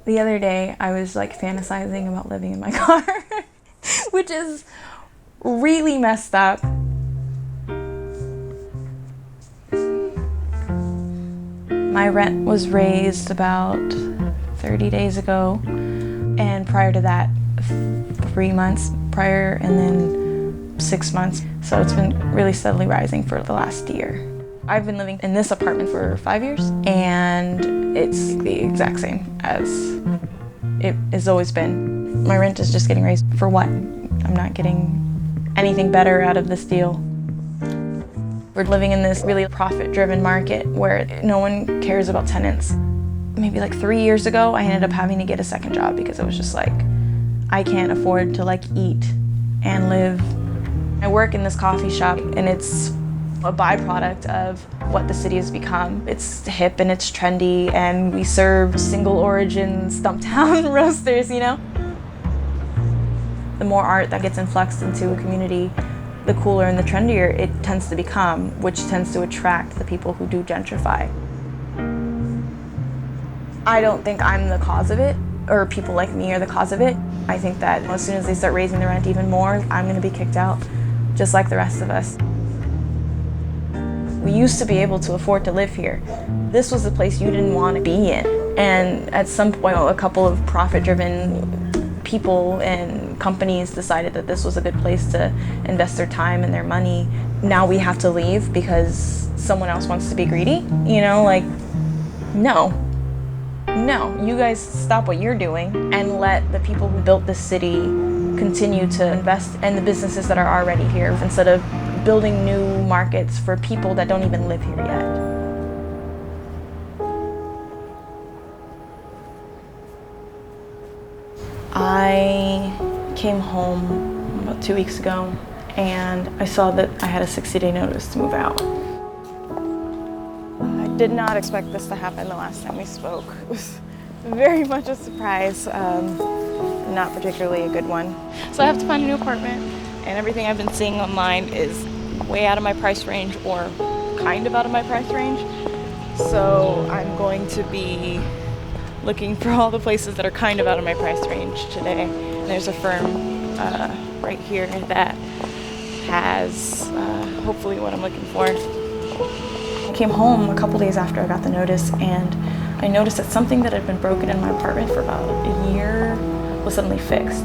The other day, I was like fantasizing about living in my car, which is really messed up. My rent was raised about 30 days ago, and prior to that, 3 months prior, and then 6 months. So it's been really steadily rising for the last year. I've been living in this apartment for 5 years, and it's the exact same as it has always been. My rent is just getting raised for what? I'm not getting anything better out of this deal. We're living in this really profit-driven market where no one cares about tenants. Maybe like 3 years ago, I ended up having to get a second job because it was just like, I can't afford to like eat and live. I work in this coffee shop, and it's a byproduct of what the city has become. It's hip and it's trendy, and we serve single origin Stumptown roasters, you know? The more art that gets influxed into a community, the cooler and the trendier it tends to become, which tends to attract the people who do gentrify. I don't think I'm the cause of it, or people like me are the cause of it. I think that as soon as they start raising the rent even more, I'm gonna be kicked out, just like the rest of us. We used to be able to afford to live here. This was the place you didn't want to be in. And at some point, a couple of profit-driven people and companies decided that this was a good place to invest their time and their money. Now we have to leave because someone else wants to be greedy. You know, like, no, you guys stop what you're doing and let the people who built this city continue to invest in the businesses that are already here instead of building new markets for people that don't even live here yet. I came home about 2 weeks ago, and I saw that I had a 60-day notice to move out. I did not expect this to happen the last time we spoke. It was very much a surprise, not particularly a good one. So I have to find a new apartment, and everything I've been seeing online is way out of my price range, or kind of out of my price range. So I'm going to be looking for all the places that are kind of out of my price range today. There's a firm right here that has hopefully what I'm looking for. I came home a couple days after I got the notice, and I noticed that something that had been broken in my apartment for about a year was suddenly fixed.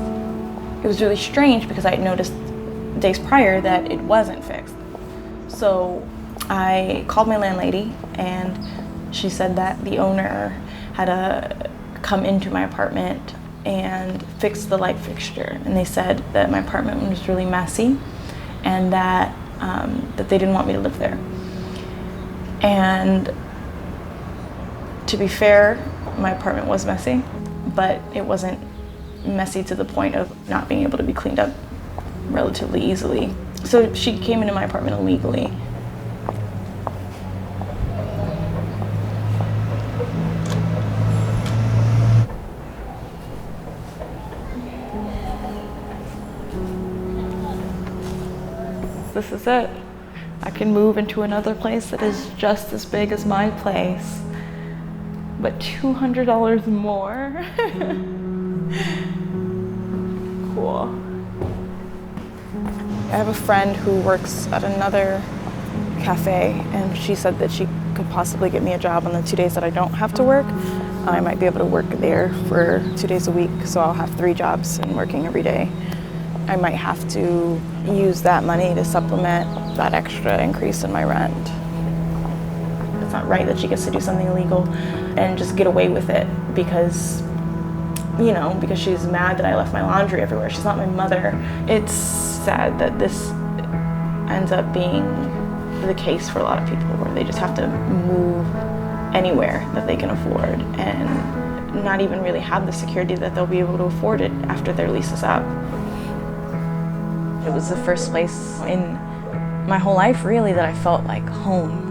It was really strange because I had noticed days prior that it wasn't fixed. So I called my landlady, and she said that the owner had come into my apartment and fix the light fixture. And they said that my apartment was really messy and that that they didn't want me to live there. And to be fair, my apartment was messy, but it wasn't messy to the point of not being able to be cleaned up relatively easily. So she came into my apartment illegally. This is it. I can move into another place that is just as big as my place, but $200 more. Cool. I have a friend who works at another cafe, and she said that she could possibly get me a job on the 2 days that I don't have to work. I might be able to work there for 2 days a week, so I'll have 3 jobs and working every day. I might have to use that money to supplement that extra increase in my rent. It's not right that she gets to do something illegal and just get away with it because, you know, because she's mad that I left my laundry everywhere. She's not my mother. It's sad that this ends up being the case for a lot of people, where they just have to move anywhere that they can afford and not even really have the security that they'll be able to afford it after their lease is up. It was the first place in my whole life, really, that I felt like home.